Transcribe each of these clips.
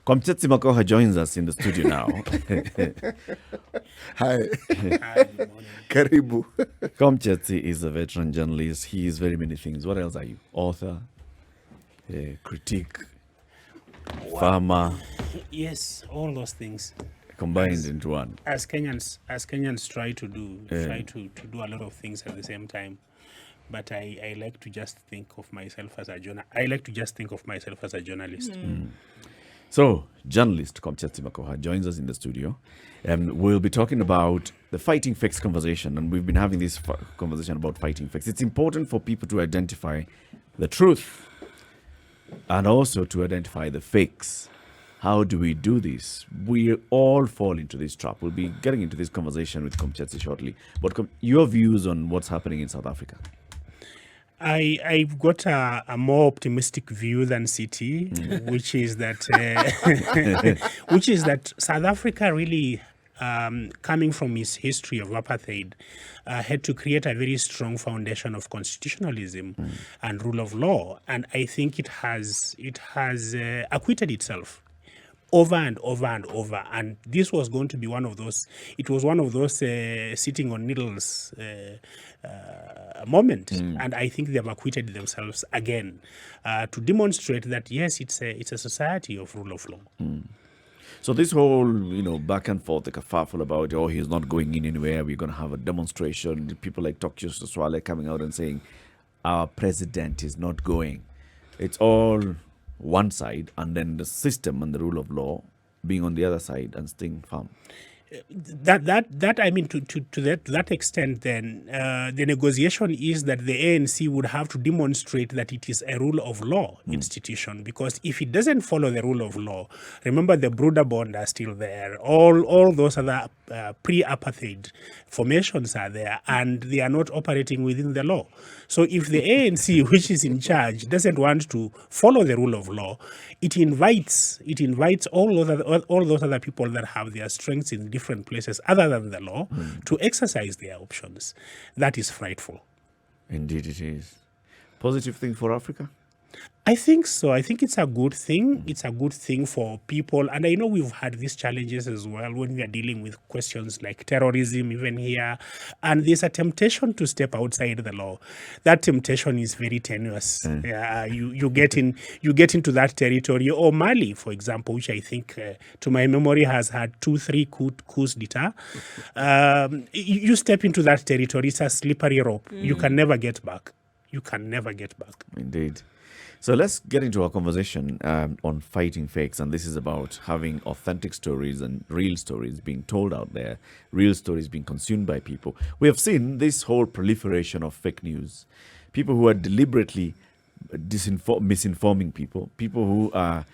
Kwamchetsi Makokha joins us in the studio now. Hi, Hi, good morning. Karibu. Kwamchetsi is a veteran journalist. He is very many things. What else are you? Author, critique, farmer, Yes, all those things. combined into one. As Kenyans try to do, to do a lot of things at the same time. But I like to just think of myself as a journalist. So, journalist Kwamchetsi Makokha joins us in the studio. And we'll be talking about the fighting facts conversation. And we've been having this conversation about fighting facts. It's important for people to identify the truth and also to identify the fakes. How do we do this? We all fall into this trap. We'll be getting into this conversation with Kwamchetsi shortly. But your views on what's happening in South Africa? I've got a more optimistic view than CT, which is that South Africa really, coming from its history of apartheid, had to create a very strong foundation of constitutionalism and rule of law, and I think it has acquitted itself over and over and over, and this was going to be one of those. It was one of those sitting on needles moment, and I think they've acquitted themselves again to demonstrate that yes, it's a society of rule of law. So this whole, back and forth, the kerfuffle about, he's not going in anywhere, we're going to have a demonstration. People like Tokyo Swale coming out and saying, our president is not going. It's all one side, and then the system and the rule of law being on the other side and staying firm. That I mean, to that extent, then the negotiation is that the ANC would have to demonstrate that it is a rule of law institution, because if it doesn't follow the rule of law, remember the Bruder Bond are still there, all those other pre-apartheid formations are there, and they are not operating within the law. So if the ANC, which is in charge, doesn't want to follow the rule of law, it invites all those other people that have their strengths in different places other than the law to exercise their options. That is frightful. Indeed it is. Positive thing for Africa? I think so. I think it's a good thing. It's a good thing for people. And I know we've had these challenges as well when we are dealing with questions like terrorism, even here. And there's a temptation to step outside the law. That temptation is very tenuous. You get into that territory. Or Mali, for example, which I think, to my memory, has had 2-3 coups d'etat. You step into that territory, it's a slippery rope. You can never get back. Indeed. So let's get into our conversation on fighting fakes, and this is about having authentic stories and real stories being told out there, real stories being consumed by people. We have seen this whole proliferation of fake news, people who are deliberately misinforming people who are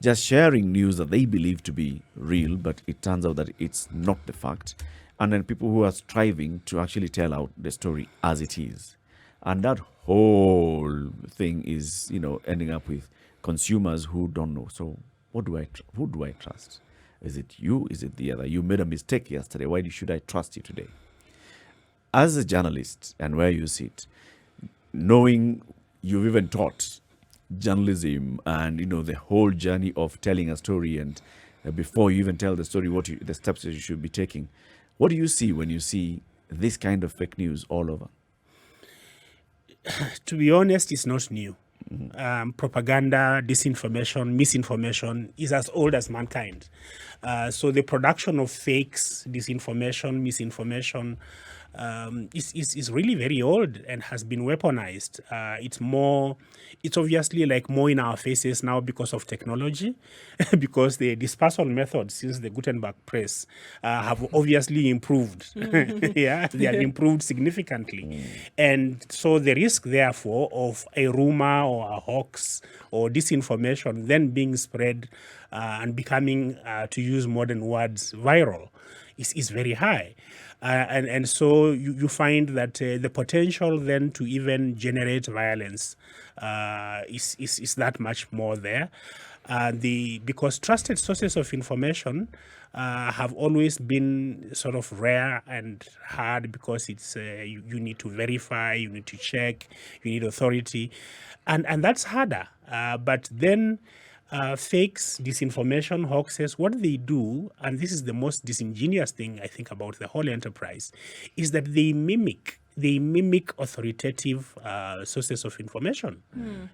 just sharing news that they believe to be real, but it turns out that it's not the fact, and then people who are striving to actually tell out the story as it is. And that whole thing is, ending up with consumers who don't know. So who do I trust? Is it you? Is it the other? You made a mistake yesterday. Why should I trust you today? As a journalist and where you sit, knowing you've even taught journalism and, the whole journey of telling a story, and before you even tell the story, the steps that you should be taking, what do you see when you see this kind of fake news all over? To be honest, it's not new. Propaganda, disinformation, misinformation is as old as mankind. So the production of fakes, disinformation, misinformation is really very old and has been weaponized. It's obviously like more in our faces now because of technology, because the dispersal methods since the Gutenberg press have obviously improved. Yeah, they have improved significantly. And so the risk, therefore, of a rumor or a hoax or disinformation then being spread and becoming, to use modern words, viral is very high. And so you find that the potential then to even generate violence is that much more there. Because trusted sources of information have always been sort of rare and hard, because it's you need to verify, you need to check, you need authority, and that's harder. But then Fakes, disinformation, hoaxes, what they do, and this is the most disingenuous thing I think about the whole enterprise, is that they mimic authoritative sources of information.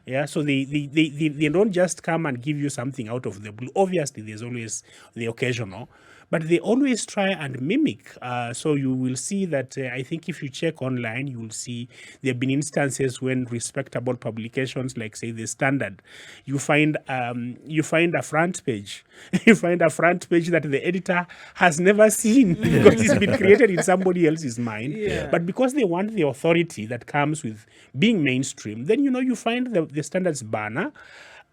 Yeah, so they don't just come and give you something out of the blue. Obviously, there's always the occasional, but they always try and mimic. So you will see that I think if you check online, you will see there have been instances when respectable publications, like say the Standard, you find a front page, you find a front page that the editor has never seen because it's been created in somebody else's mind. Yeah. But because they want the authority that comes with being mainstream, then you find the Standard's banner,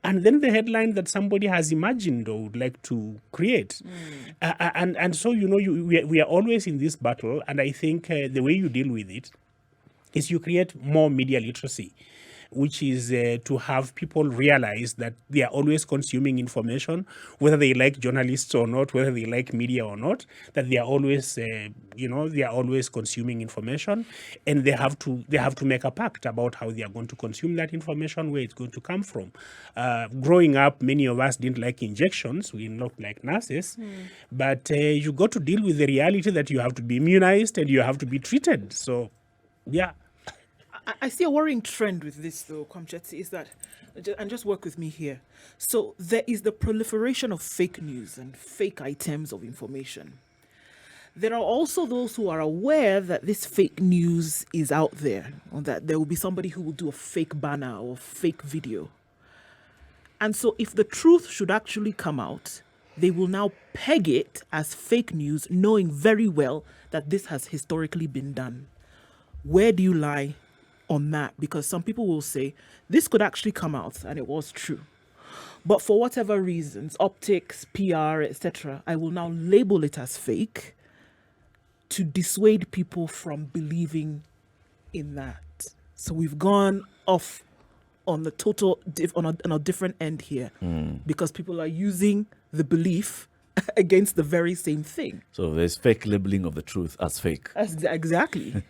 and then the headline that somebody has imagined or would like to create. And so, we are always in this battle, and I think the way you deal with it is you create more media literacy, which is to have people realize that they are always consuming information, whether they like journalists or not, whether they like media or not, that they are always, they are always consuming information, and they have to make a pact about how they are going to consume that information, where it's going to come from. Growing up, many of us didn't like injections. We didn't like nurses, but you got to deal with the reality that you have to be immunized and you have to be treated. So, yeah. I see a worrying trend with this, though, Kwamchetsi, is that, and just work with me here. So there is the proliferation of fake news and fake items of information. There are also those who are aware that this fake news is out there, or that there will be somebody who will do a fake banner or fake video. And so if the truth should actually come out, they will now peg it as fake news, knowing very well that this has historically been done. Where do you lie on that? Because some people will say this could actually come out and it was true, but for whatever reasons, optics, PR, etc., I will now label it as fake to dissuade people from believing in that. So we've gone off on the total on a different end here, because people are using the belief against the very same thing. So there's fake labeling of the truth as fake. Exactly.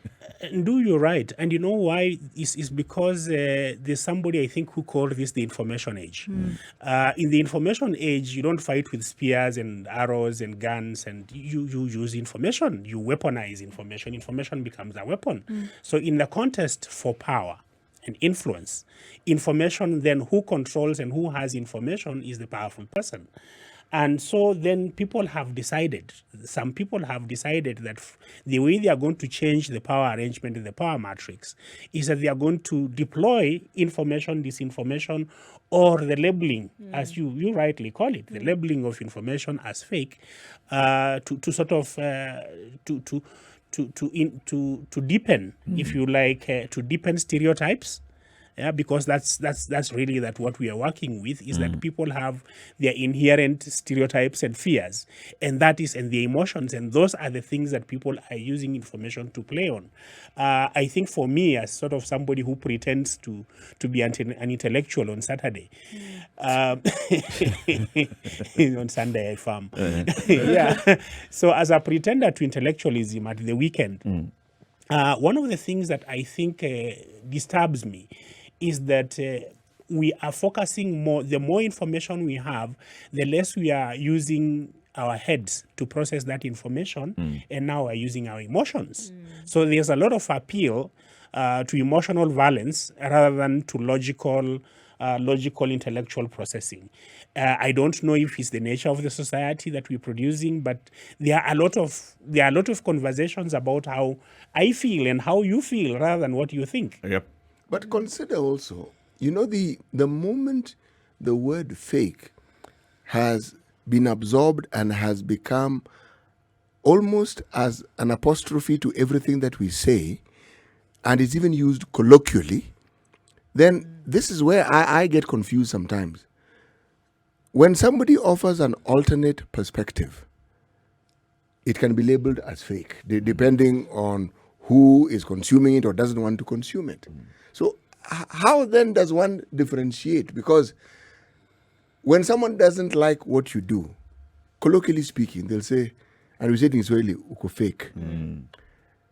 Do you right? And you know why? Is because there's somebody, I think, who called this the information age. In the information age, you don't fight with spears and arrows and guns, and you use information. You weaponize information. Information becomes a weapon. So in the contest for power and influence, information, then who controls and who has information is the powerful person. And so then some people have decided that the way they are going to change the power arrangement in the power matrix is that they are going to deploy information, disinformation, or the labeling, as you rightly call it, the labeling of information as fake, to sort of to deepen, if you like, to deepen stereotypes. Yeah, because that's really what we are working with, is that people have their inherent stereotypes and fears, and the emotions, and those are the things that people are using information to play on. I think for me, as sort of somebody who pretends to be an intellectual on Saturday, on Sunday I farm. Yeah. So as a pretender to intellectualism at the weekend, one of the things that I think disturbs me is that we are focusing more, the more information we have, the less we are using our heads to process that information, and now we're using our emotions. So there's a lot of appeal to emotional violence rather than to logical intellectual processing. I don't know if it's the nature of the society that we're producing, but there are a lot of conversations about how I feel and how you feel rather than what you think. Yep. But consider also, the moment the word fake has been absorbed and has become almost as an apostrophe to everything that we say, and is even used colloquially, then this is where I get confused sometimes. When somebody offers an alternate perspective, it can be labeled as fake, depending on who is consuming it or doesn't want to consume it. So how then does one differentiate? Because when someone doesn't like what you do, colloquially speaking, they'll say, and we say it in Swahili, uko fake.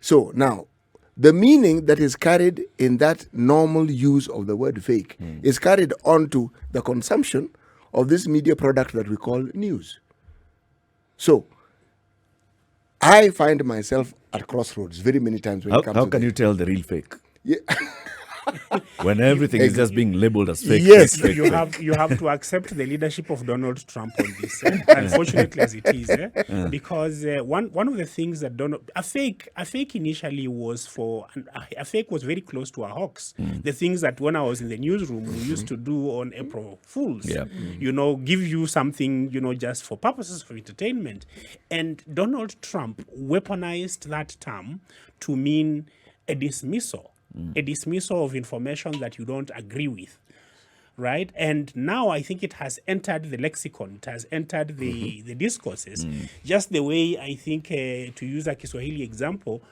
So now, the meaning that is carried in that normal use of the word fake is carried on to the consumption of this media product that we call news. So I find myself at crossroads very many times when it comes How to can the- you tell the real fake? Yeah. When everything is just being labeled as fake. Yes. fake, You have to accept the leadership of Donald Trump on this, unfortunately as it is, because one of the things that a fake initially was a fake was very close to a hoax. The things that when I was in the newsroom we used to do on April Fools, Yeah. give you something, just for purposes of entertainment, and Donald Trump weaponized that term to mean a dismissal. A dismissal of information that you don't agree with, right? And now I think it has entered the lexicon, it has entered the discourses, just the way I think, to use a Kiswahili example,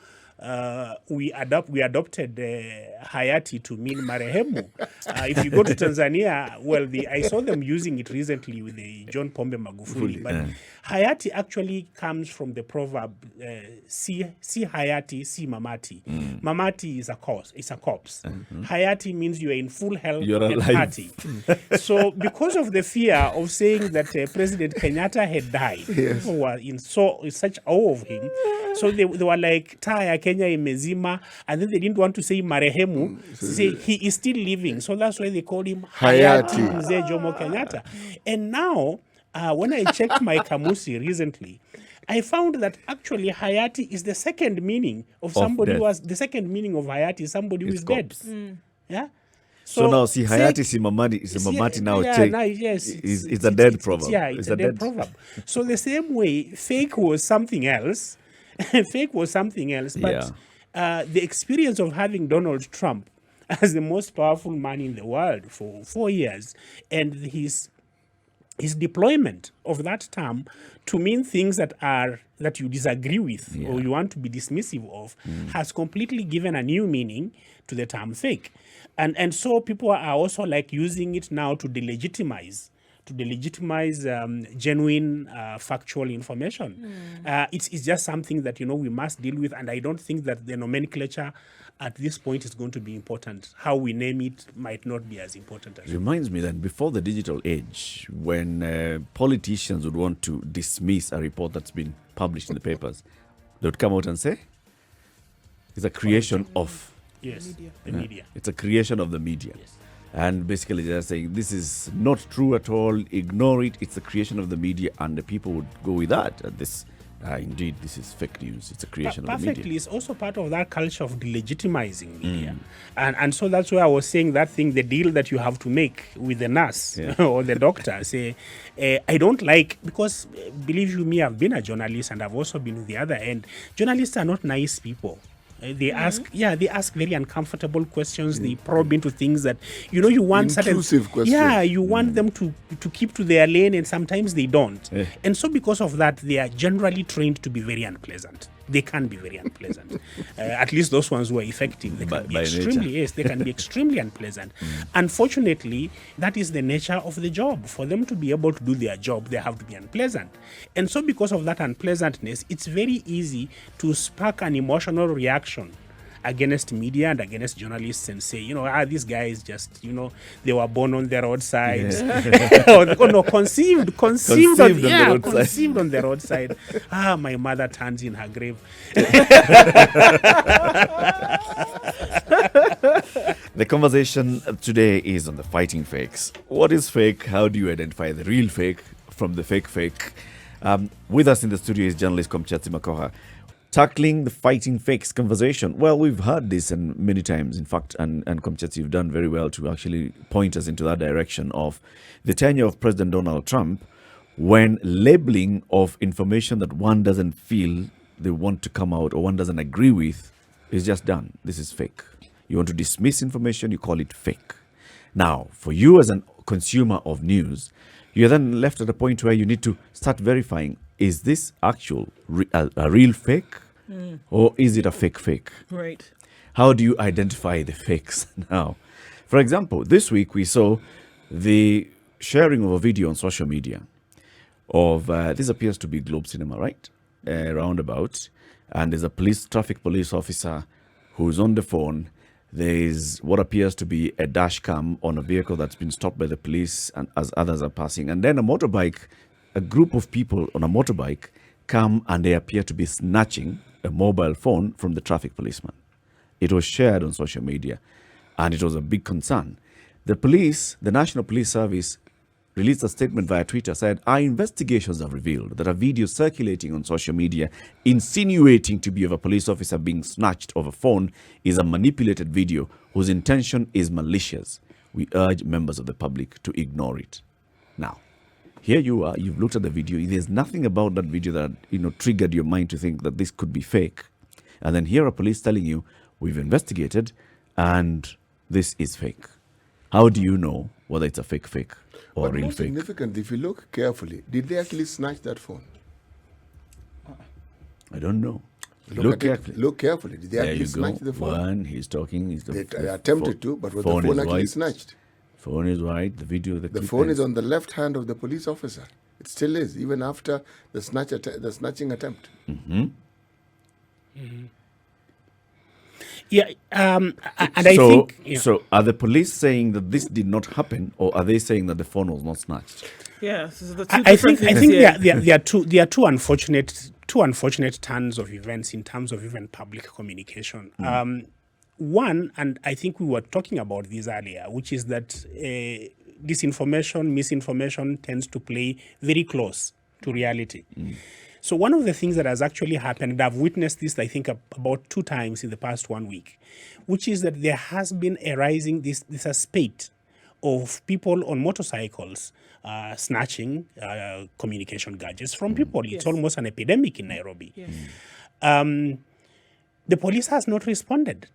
we adopted hayati to mean marehemu. If you go to Tanzania, well, I saw them using it recently with the John Pombe Magufuli, but hayati actually comes from the proverb si hayati, si mamati. Mamati is a corpse. It's a corpse. Hayati means you are in full health You're and alive. hearty. So because of the fear of saying that President Kenyatta had died, people were in such awe of him. So they were like, Taya Kenya imezima, and then they didn't want to say marehemu, say he is still living. So that's why they called him Hayati Hayati. Mzee Jomo Kenyatta. And now, when I checked my kamusi recently, I found that actually Hayati is the second meaning of somebody who death. was the second meaning of Hayati is somebody who It's is dead. corpse. Yeah. So now, see, Hayati fake- Simamati now yeah, take, now, yes, it's a dead proverb. Yeah, it's a dead proverb. So the same way, fake was something else. Fake was something else. But the experience of having Donald Trump as the most powerful man in the world for 4 years, and his deployment of that term to mean things that you disagree with or you want to be dismissive of has completely given a new meaning to the term fake. And so people are also like using it now to delegitimize genuine factual information. It's just something that we must deal with, and I don't think that the nomenclature at this point is going to be important. How we name it might not be as important as Reminds me then, before the digital age, when politicians would want to dismiss a report that's been published in the papers, they would come out and say, it's a creation of the media. It's a creation of the media. Yes. And basically they're saying this is not true at all, ignore it, it's a creation of the media, and the people would go with that. And this, indeed, this is fake news, it's a creation of the Perfectly, media. it's also part of that culture of delegitimizing media. And so that's why I was saying that thing, the deal that you have to make with the nurse or the doctor, say, I don't like, because believe you me, I've been a journalist and I've also been on the other end. Journalists are not nice people. They ask very uncomfortable questions. They probe into things that you want Intrusive questions. Yeah, you want them to keep to their lane, and sometimes they don't. And so because of that, they are generally trained to be very unpleasant. They can be very unpleasant. At least those ones who are effective, they can be by extremely nature. they can be extremely unpleasant. Unfortunately, that is the nature of the job. For them to be able to do their job, they have to be unpleasant. And so because of that unpleasantness, it's very easy to spark an emotional reaction against media and against journalists and say, these guys just, they were born on the roadside. Conceived Conceived on the roadside. conceived on the roadside. My mother turns in her grave. The conversation today is on the fighting fakes. What is fake? How do you identify the real fake from the fake fake? With us in the studio is journalist Kwam Makokha. Tackling the fighting fakes conversation. Well, we've heard this and many times, in fact, and Kwam, you've done very well to actually point us into that direction of the tenure of President Donald Trump, when labeling of information that one doesn't feel they want to come out or one doesn't agree with is just done. This is fake. You want to dismiss information, you call it fake. Now, for you as a consumer of news, you're then left at a point where you need to start verifying, is this actual a real fake or is it a fake fake? Right. How do you identify the fakes now? For example, this week we saw the sharing of a video on social media of, this appears to be Globe Cinema, right? Roundabout. And there's a traffic police officer who's on the phone There is what appears to be a dash cam on a vehicle that's been stopped by the police, and as others are passing. And then a group of people on a motorbike come and they appear to be snatching a mobile phone from the traffic policeman. It was shared on social media and it was a big concern. The National Police Service released a statement via Twitter, said, our investigations have revealed that a video circulating on social media insinuating to be of a police officer being snatched of a phone is a manipulated video whose intention is malicious. We urge members of the public to ignore it. Now, here you are, you've looked at the video. There's nothing about that video that, triggered your mind to think that this could be fake. And then here are police telling you, we've investigated and this is fake. How do you know whether it's a fake or But real more fake? significant, if you look carefully, did they actually snatch that phone? I don't know. Look at carefully. it. Look carefully. Did they There actually you go. snatch the phone? One, he's talking. They attempted to, but was the phone is actually white. snatched? Phone is white. The video, The clip phone is on the left hand of the police officer. It still is, even after the snatching attempt. Yeah, and I think... yeah. So are the police saying that this did not happen, or are they saying that the phone was not snatched? Yeah, so the two I think different things here. there are two unfortunate turns of events in terms of even public communication. One, and I think we were talking about this earlier, which is that disinformation, misinformation tends to play very close to reality. So one of the things that has actually happened, and I've witnessed this, I think, about 2 times in the past 1 week, which is that there has been a rising, this a spate of people on motorcycles snatching communication gadgets from people. It's Yes. almost an epidemic in Nairobi. Yes. The police has not responded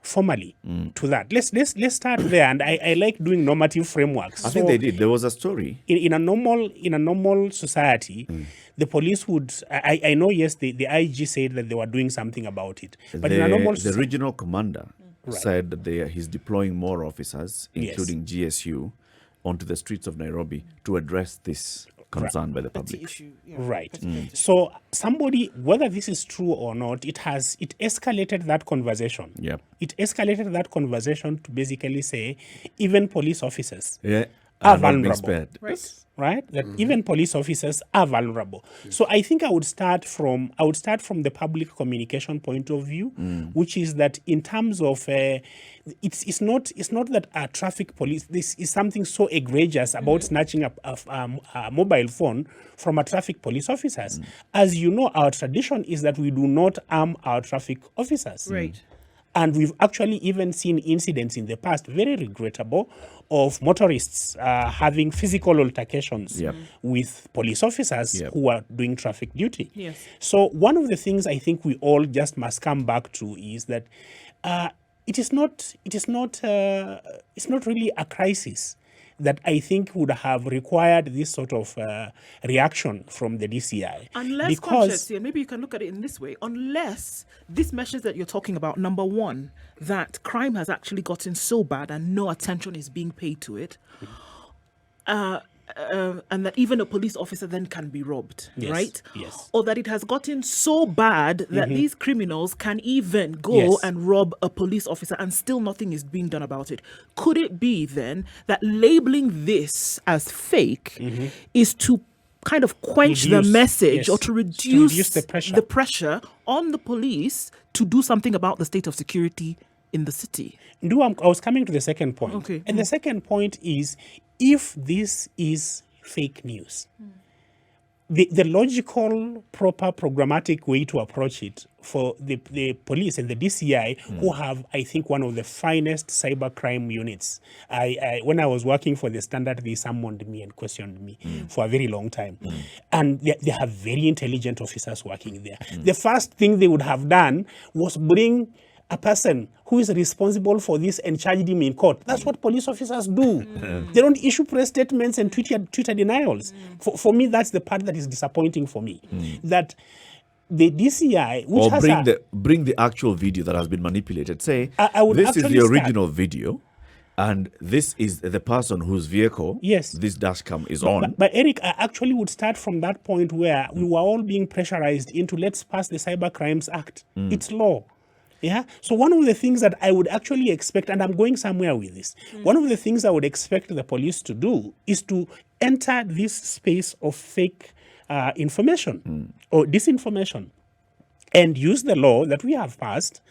formally to that. Let's start there, and I like doing normative frameworks. I think they did. There was a story. In a normal society, the police would. I know. Yes, the IG said that they were doing something about it, but in a normal The society, regional commander said that he's deploying more officers, Yes. including GSU, onto the streets of Nairobi to address this concern by the Petty public. issue. Yeah, right. petty issue. So somebody, whether this is true or not, it escalated that conversation. Yep. It escalated that conversation to basically say even police officers Yeah, are not being vulnerable. spared. Right. Right, that even police officers are vulnerable. So I think I would start from the public communication point of view, which is that in terms of it's not that a traffic police, this is something so egregious about snatching a mobile phone from a traffic police officers. As you know, our tradition is that we do not arm our traffic officers. Right. And we've actually even seen incidents in the past, very regrettable, of motorists having physical altercations Yep. with police officers Yep. who are doing traffic duty. Yes. So one of the things I think we all just must come back to is that it's not really a crisis that I think would have required this sort of reaction from the DCI. Unless, Kwam, maybe you can look at it in this way, unless this measures that you're talking about, number one, that crime has actually gotten so bad and no attention is being paid to it, and that even a police officer then can be robbed, Yes, right? yes. Or that it has gotten so bad that these criminals can even go Yes. and rob a police officer and still nothing is being done about it. Could it be then that labeling this as fake is to kind of quench the Reduce, message, yes, or to reduce the pressure. on the police to do something about the state of security in the city? I was coming to the second point. Okay. And the second point is, if this is fake news, the logical, proper, programmatic way to approach it for the police and the DCI, who have, I think, one of the finest cybercrime units. When I was working for the Standard, they summoned me and questioned me for a very long time. And they have very intelligent officers working there. The first thing they would have done was bring a person who is responsible for this and charged him in court. That's what police officers do. They don't issue press statements and Twitter denials. For me, that's the part that is disappointing for me. That the DCI, which Or has bring the actual video that has been manipulated. Say, I would this is actually the start- original video, and this is the person whose vehicle Yes. this dash cam is on. But Eric, I actually would start from that point where we were all being pressurized into let's pass the Cyber Crimes Act. It's law. Yeah. So one of the things that I would actually expect, and I'm going somewhere with this, one of the things I would expect the police to do is to enter this space of fake information or disinformation and use the law that we have passed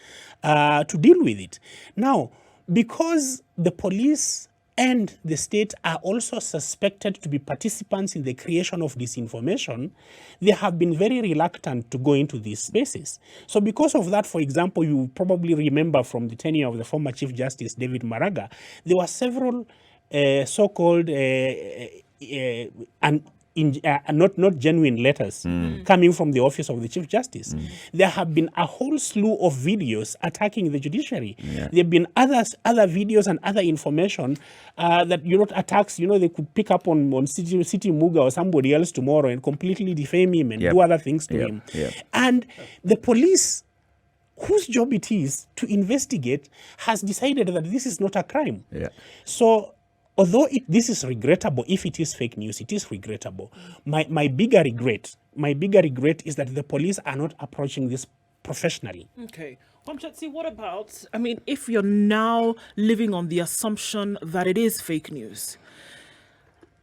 to deal with it. Now, because the police and the state are also suspected to be participants in the creation of disinformation, they have been very reluctant to go into these spaces. So because of that, for example, you probably remember from the tenure of the former Chief Justice David Maraga, there were several so-called not genuine letters coming from the office of the Chief Justice. There have been a whole slew of videos attacking the judiciary. There have been other videos and other information that attacks. They could pick up on City Muga or somebody else tomorrow and completely defame him and do other things to him. And the police, whose job it is to investigate, has decided that this is not a crime. So although this is regrettable, if it is fake news, it is regrettable. My bigger regret is that the police are not approaching this professionally. Okay. Kwamchetsi, what about, if you're now living on the assumption that it is fake news,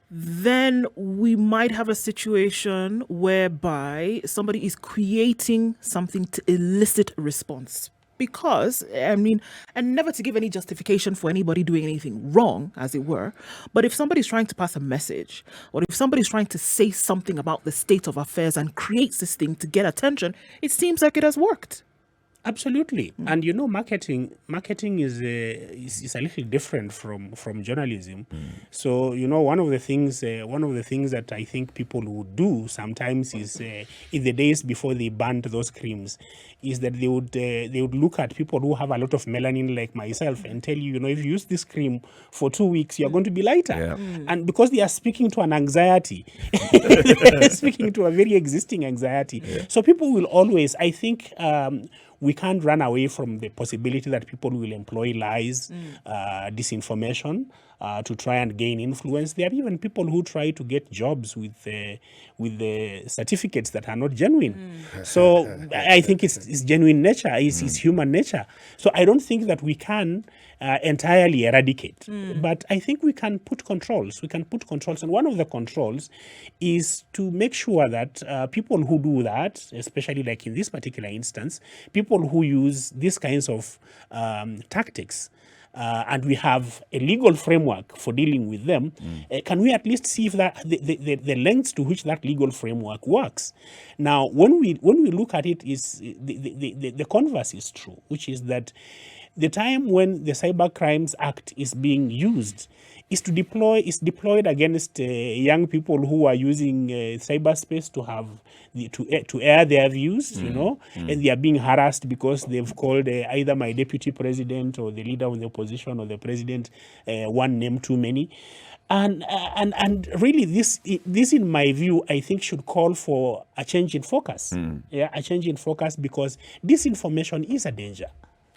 then we might have a situation whereby somebody is creating something to elicit a response. Because, and never to give any justification for anybody doing anything wrong, as it were, but if somebody's trying to pass a message, or if somebody's trying to say something about the state of affairs and creates this thing to get attention, it seems like it has worked. Absolutely. And marketing is a little different from journalism. So one of the things that I think people would do sometimes is in the days before they banned those creams, is that they would look at people who have a lot of melanin like myself and tell you, if you use this cream for 2 weeks, you're going to be lighter. And because they are speaking to an anxiety, they're speaking to a very existing anxiety. So people will always, I think, we can't run away from the possibility that people will employ lies, disinformation, to try and gain influence. There are even people who try to get jobs with the certificates that are not genuine. So I think it's genuine nature, it's human nature. So I don't think that we can entirely eradicate, but I think we can put controls. And one of the controls is to make sure that people who do that, especially like in this particular instance, people who use these kinds of tactics, and we have a legal framework for dealing with them, can we at least see if that the lengths to which that legal framework works? Now, when we look at it, is the converse is true, which is that the time when the Cyber Crimes Act is being used is deployed against young people who are using cyberspace to air their views, and they are being harassed because they've called either my deputy president or the leader of the opposition or the president one name too many. And really, this in my view, I think should call for a change in focus. A change in focus, because disinformation is a danger.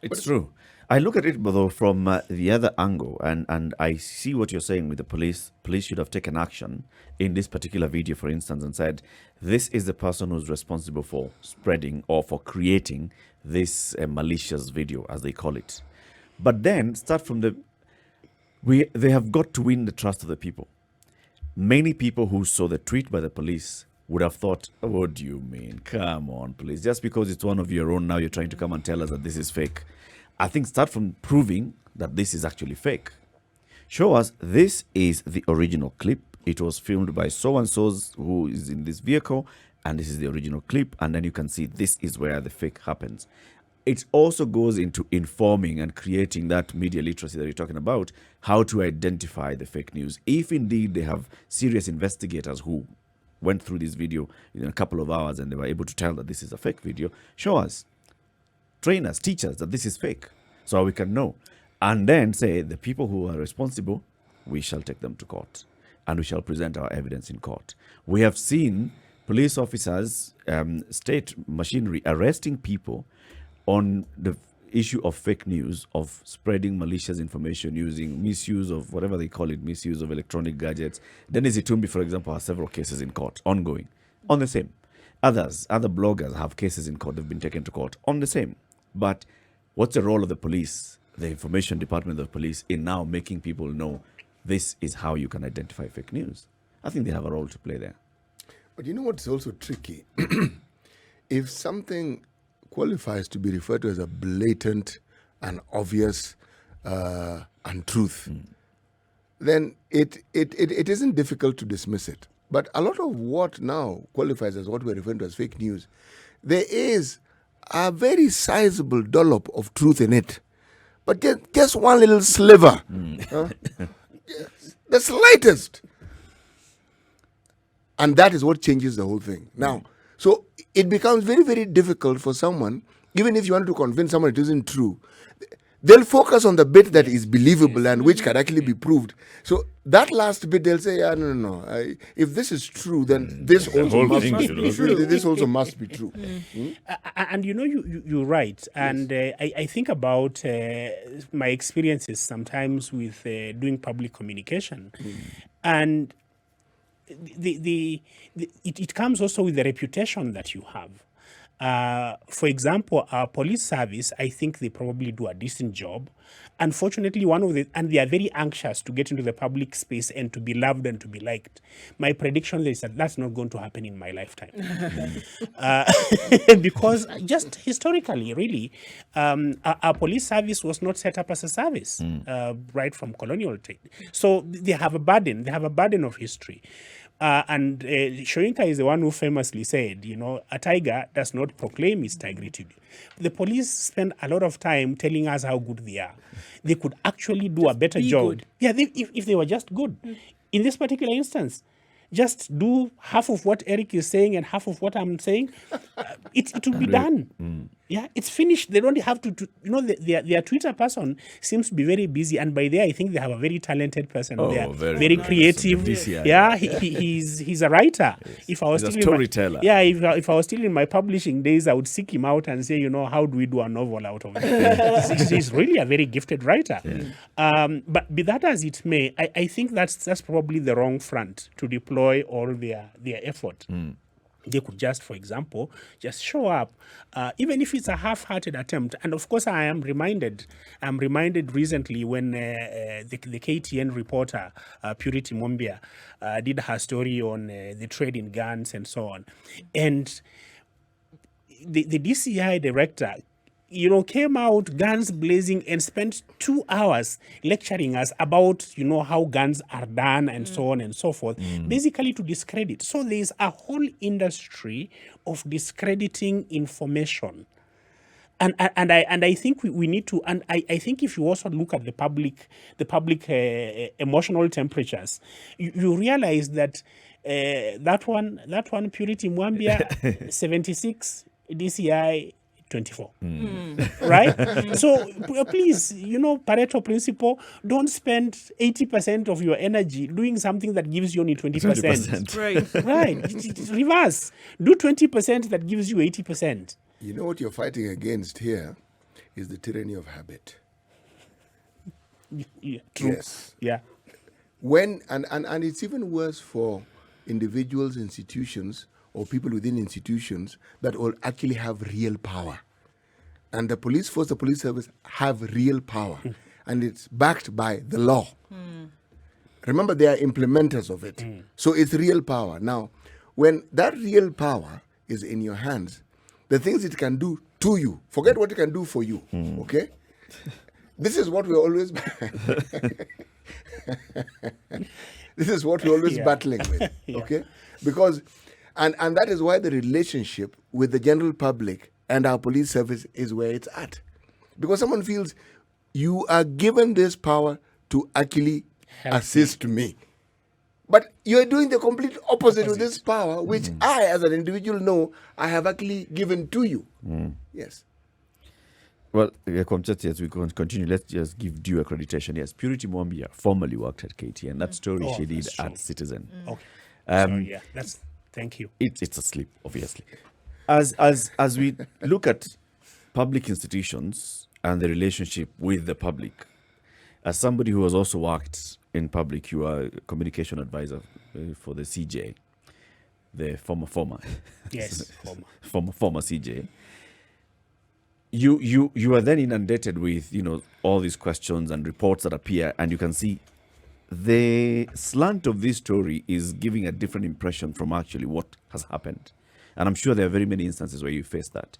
It's true. I look at it, though, from the other angle, and I see what you're saying with the police. Police should have taken action in this particular video, for instance, and said, this is the person who's responsible for spreading or for creating this malicious video, as they call it. But then start from they have got to win the trust of the people. Many people who saw the tweet by the police would have thought, what do you mean? Come on, police. Just because it's one of your own, now you're trying to come and tell us that this is fake. I think start from proving that this is actually fake. Show us this is the original clip. It was filmed by so-and-so who is in this vehicle, and this is the original clip, and then you can see this is where the fake happens. It also goes into informing and creating that media literacy that you're talking about, how to identify the fake news. If indeed they have serious investigators who went through this video in a couple of hours and they were able to tell that this is a fake video, show us. Train us, teach us that this is fake, so we can know. And then say, the people who are responsible, we shall take them to court. And we shall present our evidence in court. We have seen police officers, state machinery, arresting people on the issue of fake news, of spreading malicious information, using misuse of whatever they call it, misuse of electronic gadgets. Dennis Itumbi, for example, has several cases in court, ongoing, on the same. Other bloggers have cases in court, they've been taken to court on the same. But What's the role of the police, the information department of the police, in now making people know this is how you can identify fake news? I think they have a role to play there. But you know what's also tricky? If something qualifies to be referred to as a blatant and obvious untruth, then it isn't difficult to dismiss it. But a lot of what now qualifies as what we're referring to as fake news, there is a very sizable dollop of truth in it. But just one little sliver, the slightest. And that is what changes the whole thing. Now, so it becomes very, very difficult for someone, even if you want to convince someone it isn't true, they'll focus on the bit that is believable and which can actually be proved. So that last bit, they'll say, no. If this is true, then this also whole must thing be should true. also be This also must be true. And you know, you're right. And I think about my experiences sometimes with doing public communication. And it comes also with the reputation that you have. For example, our police service, I think they probably do a decent job. Unfortunately, and they are very anxious to get into the public space and to be loved and to be liked. My prediction is that that's not going to happen in my lifetime. Because just historically, really, our police service was not set up as a service right from colonial time. So they have a burden. They have a burden of history. And Shoyinka is the one who famously said, a tiger does not proclaim its tigritude. The police spend a lot of time telling us how good they are. They could actually do a better be job. good. Yeah, if they were just good. In this particular instance, just do half of what Eric is saying and half of what I'm saying. It will be done. Yeah, it's finished. They don't have to their Twitter person seems to be very busy. And by there, I think they have a very talented person. Oh, They are very very nice. creative. The DCI. Yeah, he's a writer. If I was He's a still storyteller. if I was still in my publishing days, I would seek him out and say, how do we do a novel out of it? He's really a very gifted writer. But be that as it may, I think that's probably the wrong front to deploy all their effort. They could just, for example, just show up, even if it's a half-hearted attempt. And of course, I'm reminded recently when the KTN reporter, Purity Mombia, did her story on the trade in guns and so on. And the DCI director, came out guns blazing and spent 2 hours lecturing us about, how guns are done and so on and so forth, basically to discredit. So there's a whole industry of discrediting information. And I think we need to, and I think if you also look at the public emotional temperatures, you realize that that one Purity Mwambia 76, DCI 24, right? So please, Pareto principle, don't spend 80% of your energy doing something that gives you only 20%. 20%. Right. Right, reverse, do 20% that gives you 80%. You know what you're fighting against here is the tyranny of habit. Yeah, true. Yes. Yeah. When and it's even worse for individuals, institutions, or people within institutions that will actually have real power. And the police force, the police service have real power. And it's backed by the law. Remember, they are implementers of it. So it's real power. Now, when that real power is in your hands, the things it can do to you, forget what it can do for you, okay? This is what we're always this is what we're always battling with, okay? Because and that is why the relationship with the general public and our police service is where it's at. Because someone feels you are given this power to actually assist me. But you're doing the complete opposite with this power, which I, as an individual, know I have actually given to you. Yes. Well, as we continue, let's just give due accreditation. Yes, Purity Mwambia formerly worked at KTN. That story she did that's true. at Citizen. Okay. Sorry, yeah. Thank you. It's a slip, obviously. As we look at public institutions and the relationship with the public, as somebody who has also worked in public, you are a communication advisor for the CJ, the former Yes, former CJ. you are then inundated with all these questions and reports that appear, and you can see the slant of this story is giving a different impression from actually what has happened. And I'm sure there are very many instances where you face that.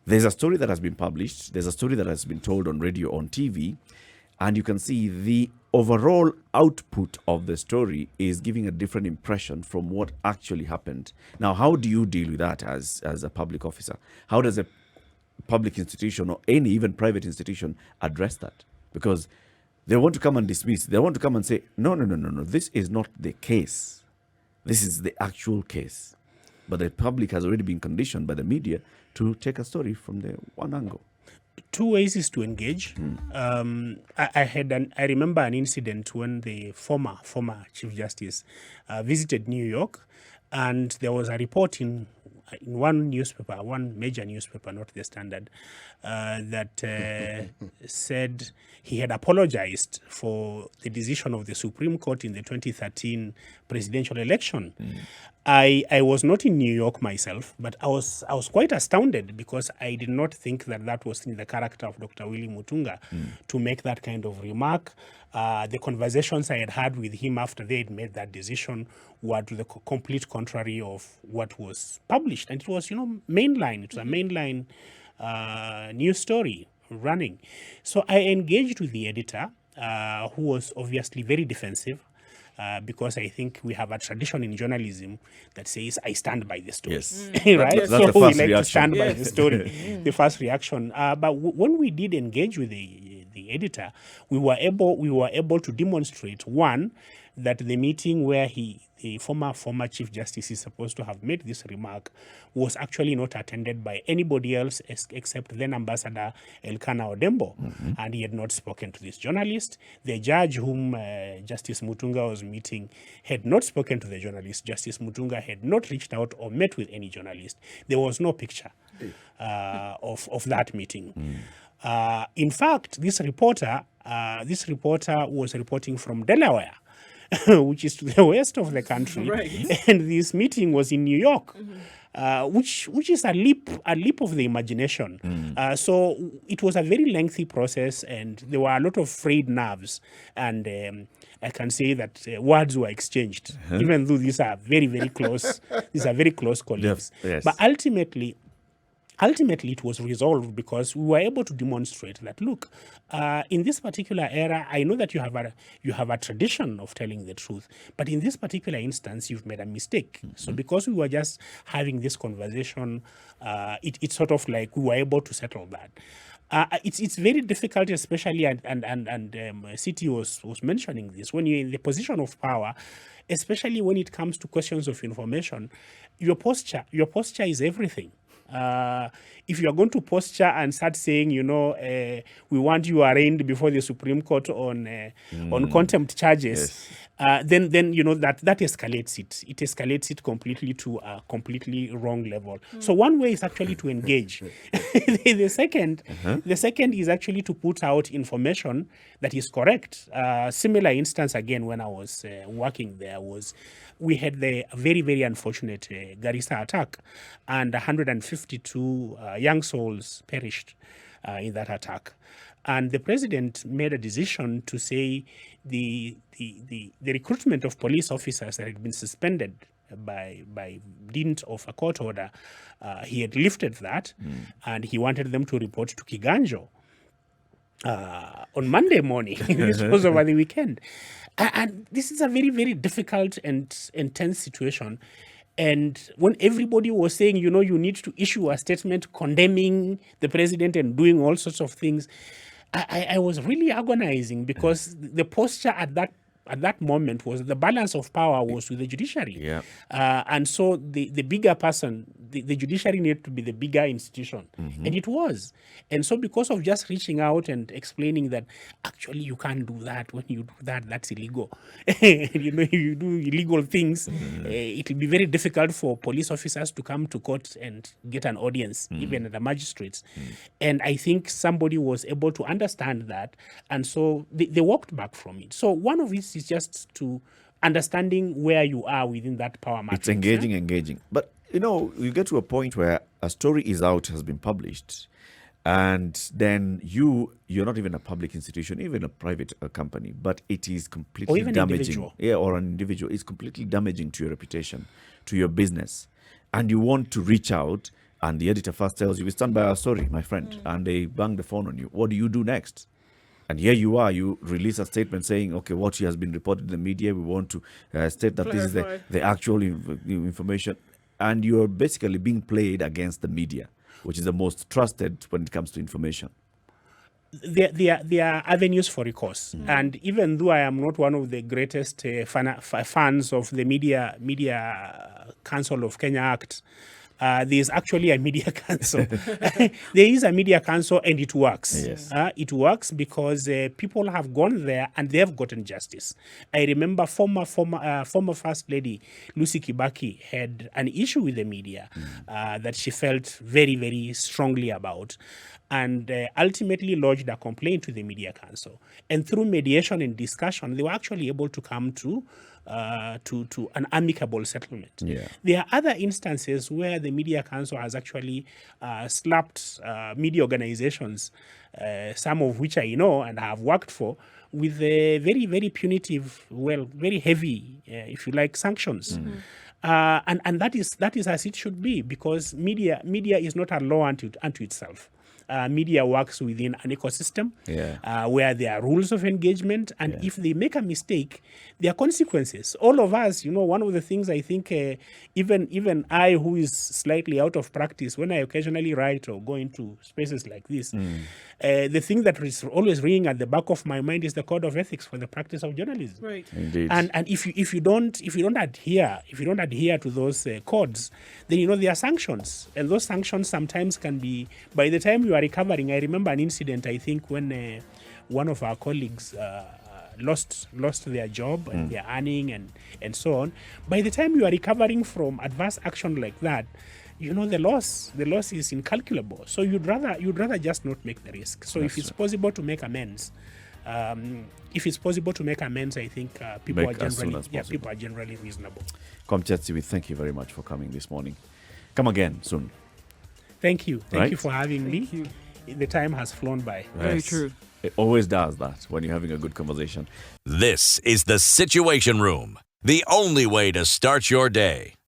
There's a story that has been published, there's a story that has been told on radio, on TV, and you can see the overall output of the story is giving a different impression from what actually happened. Now, how do you deal with that as a public officer? How does a public institution or any even private institution address that? Because they want to come and dismiss. They want to come and say, no, this is not the case. This is the actual case. But the public has already been conditioned by the media to take a story from the one angle. Two ways is to engage. I remember an incident when the former Chief Justice visited New York, and there was a report in one newspaper, one major newspaper, not the Standard, that said he had apologized for the decision of the Supreme Court in the 2013 presidential election. I was not in New York myself, but I was quite astounded because I did not think that was in the character of Dr. Willie Mutunga to make that kind of remark. The conversations I had had with him after they had made that decision were to the complete contrary of what was published. And it was, mainline. It was a mainline news story running. So I engaged with the editor, who was obviously very defensive. Because I think we have a tradition in journalism that says, I stand by the story. Yes. Right? That's So the we first like to reaction. stand by the story, the first reaction. But when we did engage with the editor, we were able to demonstrate, one, that the meeting where the former Chief Justice is supposed to have made this remark was actually not attended by anybody else except then Ambassador Elkanah Odembo, and he had not spoken to this journalist. The judge whom Justice Mutunga was meeting had not spoken to the journalist. Justice Mutunga had not reached out or met with any journalist. There was no picture of that meeting. In fact, this reporter was reporting from Delaware, which is to the west of the country, Right. and this meeting was in New York, which is a leap of the imagination. So it was a very lengthy process, and there were a lot of frayed nerves, and I can say that words were exchanged, even though these are very, very close. These are very close colleagues. Yes. But ultimately, it was resolved because we were able to demonstrate that, look, in this particular era, I know that you have a tradition of telling the truth, but in this particular instance, you've made a mistake. So because we were just having this conversation, it's sort of like we were able to settle that. It's very difficult, especially, and City was mentioning this, when you're in the position of power, especially when it comes to questions of information, your posture is everything. If you are going to posture and start saying, we want you arraigned before the Supreme Court on contempt charges, then that escalates it. It escalates it completely to a completely wrong level. So one way is actually to engage. The second is actually to put out information that is correct. Similar instance again when I was working there was, we had the very, very unfortunate Garissa attack, and 152 young souls perished in that attack. And the president made a decision to say the recruitment of police officers that had been suspended by dint of a court order, he had lifted that, and he wanted them to report to Kiganjo on Monday morning. This was over the weekend. And this is a very, very difficult and intense situation. And when everybody was saying, you need to issue a statement condemning the president and doing all sorts of things, I was really agonizing because the posture at that moment was the balance of power was with the judiciary. Yeah. And so the bigger person, the judiciary needed to be the bigger institution. And it was. And so because of just reaching out and explaining that actually you can't do that, when you do that, that's illegal. You do illegal things, it will be very difficult for police officers to come to court and get an audience, even at the magistrates. And I think somebody was able to understand that. And so they walked back from it. So one of it is just to understanding where you are within that power matrix. It's engaging. But, you get to a point where a story is out, has been published, and then you're not even a public institution, even a private company, but it is completely Or even damaging. individual. Yeah, or an individual. It's completely damaging to your reputation, to your business, and you want to reach out, and the editor first tells you, "We stand by our story, my friend," and they bang the phone on you. What do you do next? And here you are, you release a statement saying, okay, what has been reported in the media, we want to state that this is Clarify. the actual information. And you're basically being played against the media, which is the most trusted when it comes to information. There are avenues for recourse, and even though I am not one of the greatest fans of the Media Council of Kenya Act, there is actually a media council. There is a media council, and it works. Yes. It works because people have gone there and they have gotten justice. I remember former First Lady Lucy Kibaki had an issue with the media that she felt very, very strongly about, and ultimately lodged a complaint to the Media Council. And through mediation and discussion, they were actually able to come to an amicable settlement. Yeah. There are other instances where the Media Council has actually slapped media organizations, some of which I know and have worked for, with very, very punitive, very heavy, if you like, sanctions. And that is as it should be, because media is not a law unto itself. Media works within an ecosystem where there are rules of engagement, and if they make a mistake, there are consequences. All of us, one of the things I think, even I, who is slightly out of practice, when I occasionally write or go into spaces like this, the thing that is always ringing at the back of my mind is the code of ethics for the practice of journalism. Right. Indeed. And if you don't adhere to those codes, then there are sanctions, and those sanctions sometimes can be, by the time you are recovering. I remember an incident, I think, when one of our colleagues lost their job and their earning and so on. By the time you are recovering from adverse action like that, the loss is incalculable. So you'd rather just not make the risk. So if it's possible to make amends, I think people Make as soon as possible. people are generally reasonable. Kwam, we thank you very much for coming this morning. Come again soon. Thank you Right? for having me. you. The time has flown by. Very Yes. true. It always does that when you're having a good conversation. This is the Situation Room, the only way to start your day.